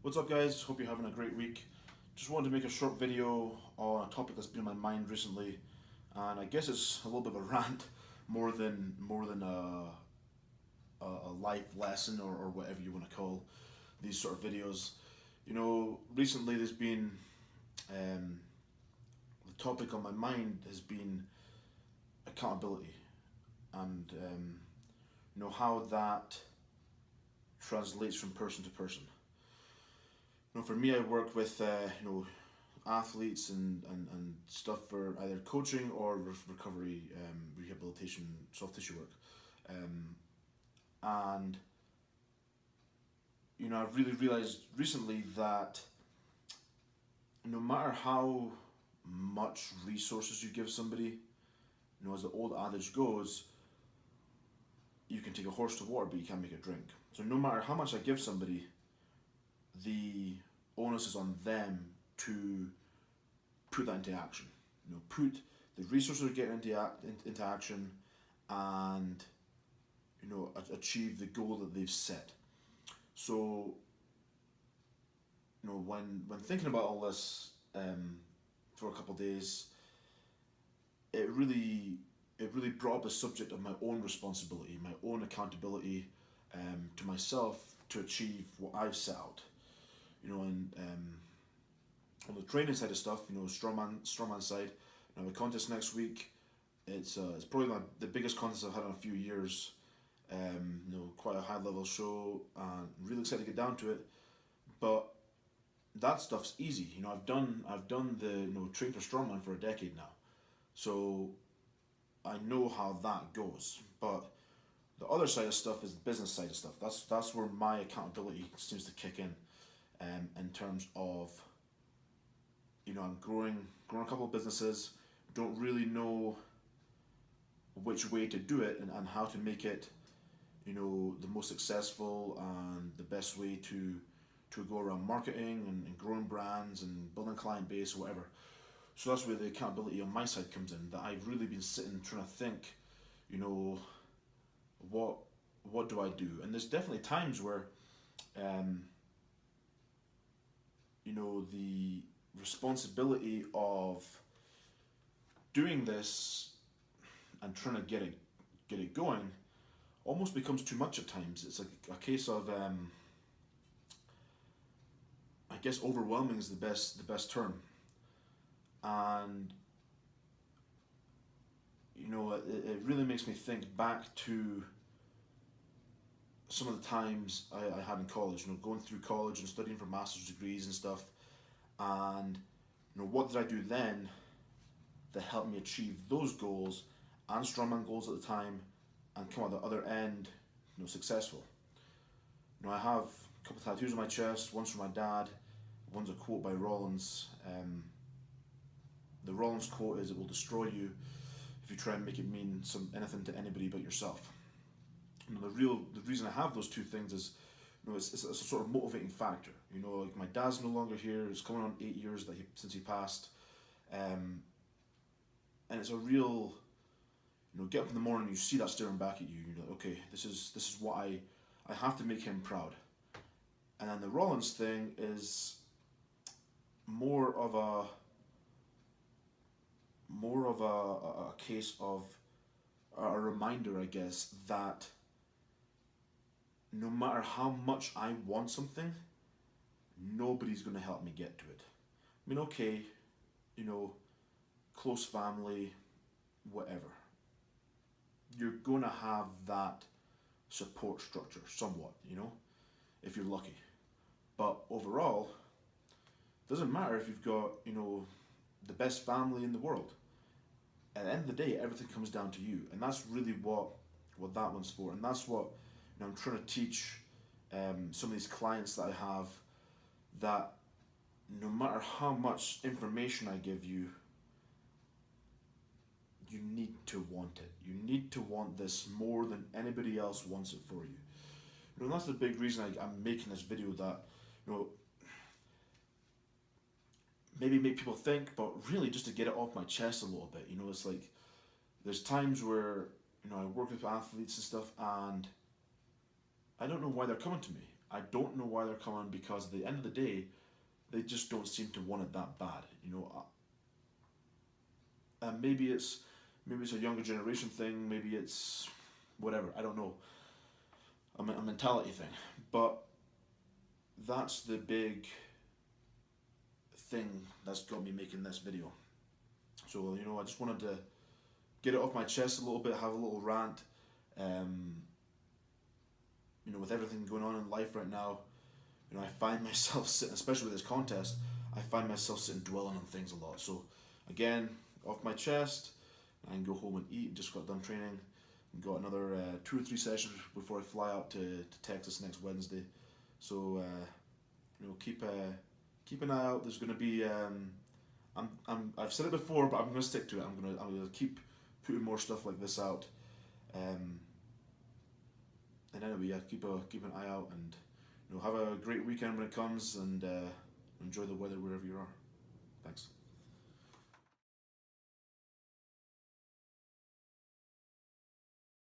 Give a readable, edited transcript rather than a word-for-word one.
What's up, guys? Hope you're having a great week. Just wanted to make a short video on a topic that's been on my mind recently, and I guess it's a little bit of a rant more than a life lesson or whatever you want to call these sort of videos. Recently there's been the topic on my mind has been accountability, and how that translates from person to person. For me, I work with athletes and stuff for either coaching or recovery, rehabilitation, soft tissue work, and I've really realized recently that no matter how much resources you give somebody, as the old adage goes, you can take a horse to water, but you can't make it drink. So no matter how much I give somebody, the onus is on them to put that into action. Put the resources they're getting into action, and achieve the goal that they've set. So when thinking about all this for a couple of days, it really brought up the subject of my own responsibility, my own accountability to myself to achieve what I've set out. And on the training side of stuff, strongman side. The contest next week, it's probably the biggest contest I've had in a few years. Quite a high level show, and really excited to get down to it. But that stuff's easy. I've done the train for strongman for a decade now, so I know how that goes. But the other side of stuff is the business side of stuff. That's where my accountability seems to kick in terms of I'm growing a couple of businesses, don't really know which way to do it and how to make it the most successful and the best way to go around marketing and growing brands and building client base or whatever. So that's where the accountability on my side comes in, that I've really been sitting trying to think, what do I do? And there's definitely times where the responsibility of doing this and trying to get it going almost becomes too much at times. It's like a case of I guess overwhelming is the best term. And it really makes me think back to some of the times I had in college, going through college and studying for master's degrees and stuff. And what did I do then that helped me achieve those goals and strongman goals at the time and come out the other end successful? I have a couple of tattoos on my chest. One's from my dad, one's a quote by Rollins. The Rollins quote is, "It will destroy you if you try and make it mean anything to anybody but yourself." The reason I have those two things is it's a sort of motivating factor. Like my dad's no longer here. It's coming on 8 years since he passed, and it's a real get up in the morning, you see that staring back at you. You're like, okay, this is what I have to make him proud. And then the Rollins thing is more of a case of a reminder, I guess, that no matter how much I want something, nobody's going to help me get to it. I mean, okay, close family, whatever. You're going to have that support structure somewhat, if you're lucky. But overall, it doesn't matter if you've got, the best family in the world. At the end of the day, everything comes down to you. And that's really what that one's for. And that's what I'm trying to teach some of these clients that I have, that no matter how much information I give you, you need to want it. You need to want this more than anybody else wants it for you. And that's the big reason I'm making this video, that maybe make people think, but really just to get it off my chest a little bit. It's like there's times where I work with athletes and stuff, and I don't know why they're coming to me. I don't know why they're coming, because at the end of the day, they just don't seem to want it that bad. And maybe it's a younger generation thing. Maybe it's whatever. I don't know. A mentality thing, but that's the big thing that's got me making this video. So I just wanted to get it off my chest a little bit, have a little rant. Um, with everything going on in life right now, I find myself sitting, especially with this contest, I find myself sitting dwelling on things a lot. So again, off my chest, I can go home and eat. Just got done training. Got another 2 or 3 sessions before I fly out to Texas next Wednesday. So keep an eye out. There's going to be I've said it before, but I'm going to stick to it. I'm going to keep putting more stuff like this out. And anyway, yeah, keep an eye out, and have a great weekend when it comes, and enjoy the weather wherever you are. Thanks.